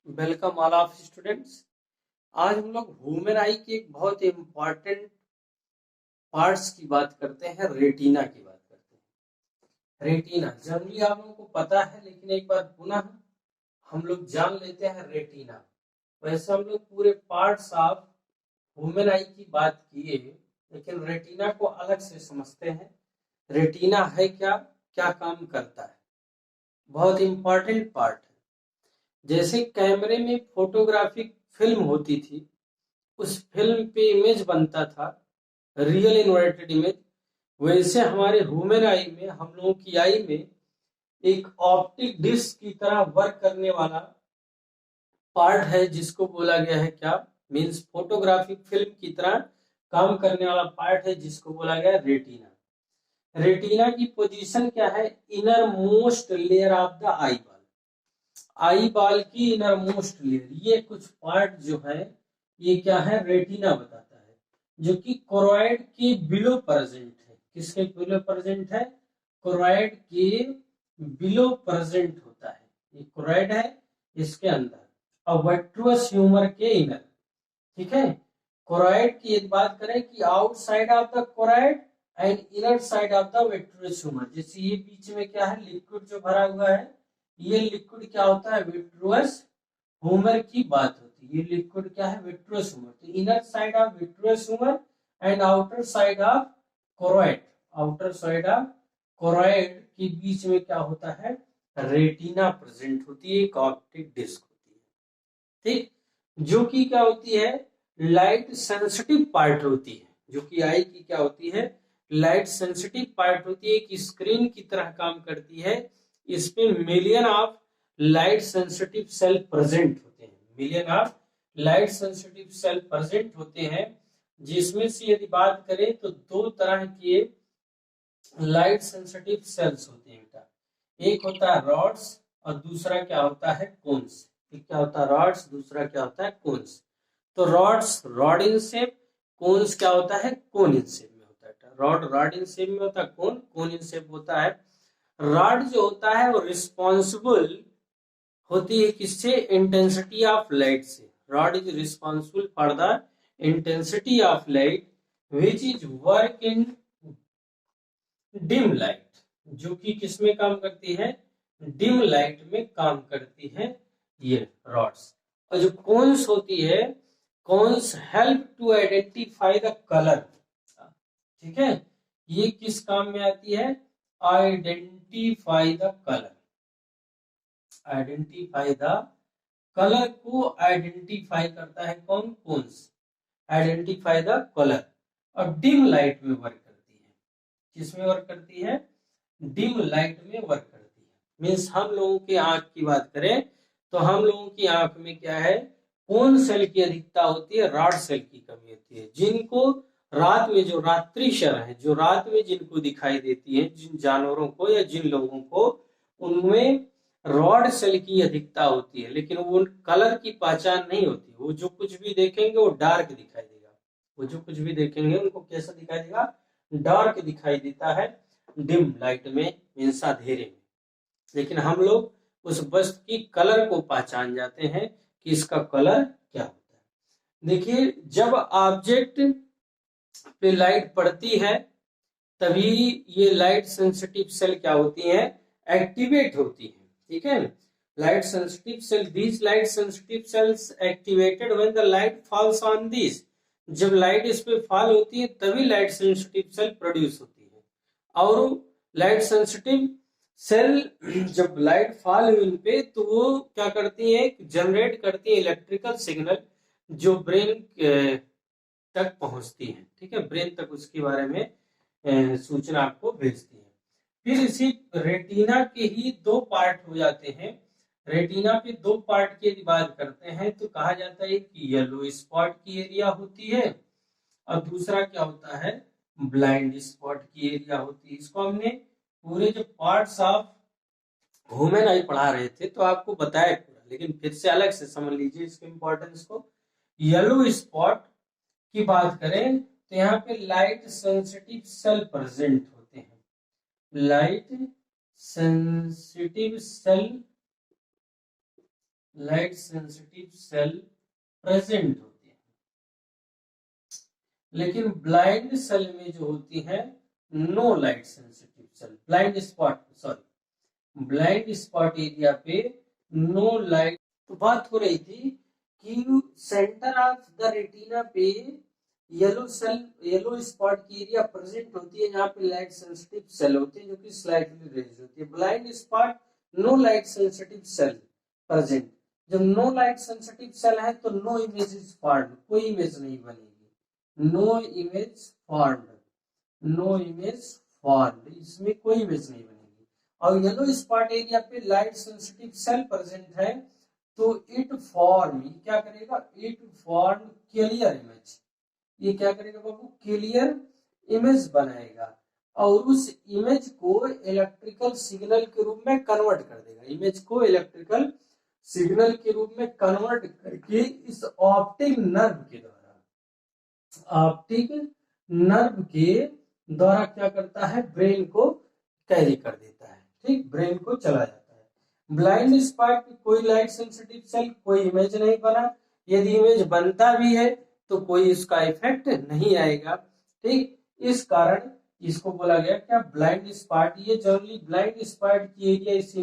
Welcome all of students. आज हम लोग ह्यूमन आई के एक बहुत इम्पॉर्टेंट पार्ट्स की बात करते हैं, रेटिना की बात करते हैं। रेटिना जनरली आप लोगों को पता है, लेकिन एक बार पुनः हम लोग जान लेते हैं रेटिना। वैसे हम लोग पूरे पार्ट्स ऑफ ह्यूमन आई की बात किए, लेकिन रेटिना को अलग से समझते हैं। रेटिना है क्या, क्या काम करता है, बहुत इंपॉर्टेंट पार्ट है। जैसे कैमरे में फोटोग्राफिक फिल्म होती थी, उस फिल्म पे इमेज बनता था, रियल इन्वर्टेड इमेज। वैसे हमारे ह्यूमन आई में, हम लोगों की आई में एक ऑप्टिक डिस्क की तरह वर्क करने वाला पार्ट है, जिसको बोला गया है क्या, मींस फोटोग्राफिक फिल्म की तरह काम करने वाला पार्ट है, जिसको बोला गया है रेटिना। रेटिना की पोजीशन क्या है, inner most layer of the eye ball. Eye ball की इनर मोस्ट लेयर, ये कुछ पार्ट जो है, ये क्या है, रेटिना बताता है, जो कि कोरोइड के बिलो प्रेजेंट है। किसके बिलो प्रेजेंट है, कोरोइड के बिलो प्रेजेंट होता है। ये कोरोइड है, इसके अंदर, और विट्रुअस ह्यूमर के इनर। ठीक है, कोरोइड की एक बात करें कि outside of the choroid and inner side of the vitreous humour. जैसे ये बीच में क्या है, लिक्विड जो भरा हुआ है, ये लिक्विड क्या होता है, विट्रुअस ह्यूमर की बात होती है। ये लिक्विड क्या है, विट्रुअस ह्यूमर। तो inner side of vitreous humour and outer side of choroid, outer side of choroid के बीच में क्या होता है, रेटिना प्रेजेंट होती है, एक ऑप्टिक डिस्क होती है। ठीक, जो कि क्या होती है, लाइट सेंसिटिव पार्ट होती है। जो कि आई की क्या होती है, लाइट सेंसिटिव पार्ट होती है, एक स्क्रीन की तरह काम करती है। इस पे million of light sensitive cell present होते हैं, million of light sensitive cell present होते हैं। जिसमें से यदि बात करें तो दो तरह के लाइट सेंसिटिव सेल्स होते हैं बेटा। एक होता है रॉड्स और दूसरा क्या होता है, कोन्स। एक क्या होता है रॉड्स, दूसरा क्या होता है कोन्स। तो rods rod in shape, cones क्या होता है, कोन इन शेप में होता है। रॉड रॉड इन शेप में होता है, कोन कोन इन शेप होता है। रॉड जो होता है वो रिस्पॉन्सिबल होती है किससे, इंटेंसिटी ऑफ लाइट से। Rod is responsible for the intensity of light which is work in dim light, जो कि किसमें काम करती है, डिम लाइट में काम करती है ये रॉड्स। और जो कोन्स होती है, cones help to identify the colour. ठीक है, ये किस काम में आती है, identify the colour. Identify the colour को आइडेंटिफाई करता है कौन, कोन्स, आइडेंटिफाई द कलर। और डिम लाइट में वर्क करती है, किसमें वर्क करती है, डिम लाइट में वर्क करती है। मीन्स हम लोगों की आंख की बात करें तो हम लोगों की आंख में क्या है, कौन सेल की अधिकता होती है, रॉड सेल की कमी होती है। जिनको रात में, जो रात्रि शर है, जो रात में जिनको दिखाई देती है, जिन जानवरों को या जिन लोगों को, उनमें रॉड सेल की अधिकता होती है, लेकिन वो कलर की पहचान नहीं होती। वो जो कुछ भी देखेंगे वो डार्क दिखाई देगा। वो जो कुछ भी देखेंगे उनको कैसा दिखाई देगा, डार्क दिखाई देता है डिम लाइट में, मीन्स अंधेरे में। लेकिन हम लोग उस वस्तु की कलर को पहचान जाते हैं कि इसका कलर क्या होता है। देखिए, जब ऑब्जेक्ट पे लाइट पड़ती है, तभी ये लाइट सेंसिटिव सेल क्या होती है, एक्टिवेट होती है। ठीक है, light sensitive cell, these light sensitive cells activated when the light falls on this. जब लाइट इस पे फॉल होती है तभी लाइट सेंसिटिव सेल प्रोड्यूस होती है। और लाइट सेंसिटिव सेल जब लाइट फॉल हुई इन पे, तो वो क्या करती है, जनरेट करती है इलेक्ट्रिकल सिग्नल, जो ब्रेन तक पहुंचती है। ठीक है, ब्रेन तक उसके बारे में सूचना आपको भेजती है। फिर इसी रेटिना के ही दो पार्ट हो जाते हैं। रेटिना पे दो पार्ट की यदि बात करते हैं तो कहा जाता है कि येलो स्पॉट की एरिया होती है, और दूसरा क्या होता है, ब्लाइंड स्पॉट की एरिया होती है। इसको हमने पूरे जो पार्ट्स ऑफ ह्यूमन आई पढ़ा रहे थे तो आपको बताया पूरा, लेकिन फिर से अलग से समझ लीजिए इसके इंपॉर्टेंस को। येलो स्पॉट की बात करें तो यहाँ पे लाइट सेंसिटिव सेल प्रेजेंट होते हैं। Light sensitive cell light sensitive cell present होते हैं, लेकिन ब्लाइंड सेल में जो होती है no light sensitive cell, blind spot area पे नो लाइट। तो बात हो रही थी कि सेंटर ऑफ द रेटिना पे येलो स्पॉट की एरिया प्रेजेंट होती है, जहाँ पे लाइट सेंसिटिव सेल होते हैं जो कि स्लाइटली रेज होती है। Blind spot no light sensitive cell present. जब नो लाइट सेंसिटिव सेल है तो नो इमेज इज फॉर्म्ड, कोई इमेज नहीं बनेगी। No image formed, no image formed, इसमें कोई इमेज नहीं बनेगी। और येलो स्पॉट एरिया पे लाइट सेंसिटिव सेल प्रेजेंट है तो इट फॉर्म, क्या करेगा, इट फॉर्म क्लियर इमेज। ये क्या करेगा बाबू, क्लियर इमेज बनाएगा और उस इमेज को इलेक्ट्रिकल सिग्नल के रूप में कन्वर्ट कर देगा। इमेज को इलेक्ट्रिकल सिग्नल के रूप में कन्वर्ट करके इस ऑप्टिक नर्व के द्वारा, ऑप्टिक नर्व के द्वारा क्या करता है, ब्रेन को कैरी कर देता है। ठीक, ब्रेन को चला जाता है। ब्लाइंड स्पॉट कोई लाइट सेंसिटिव सेल, कोई इमेज नहीं बना। यदि इमेज बनता भी है तो कोई इसका इफेक्ट नहीं आएगा। ठीक, इस कारण इसको बोला गया क्या, ब्लाइंड स्पॉट। ये जनरली ब्लाइंड स्पॉट की एरिया इस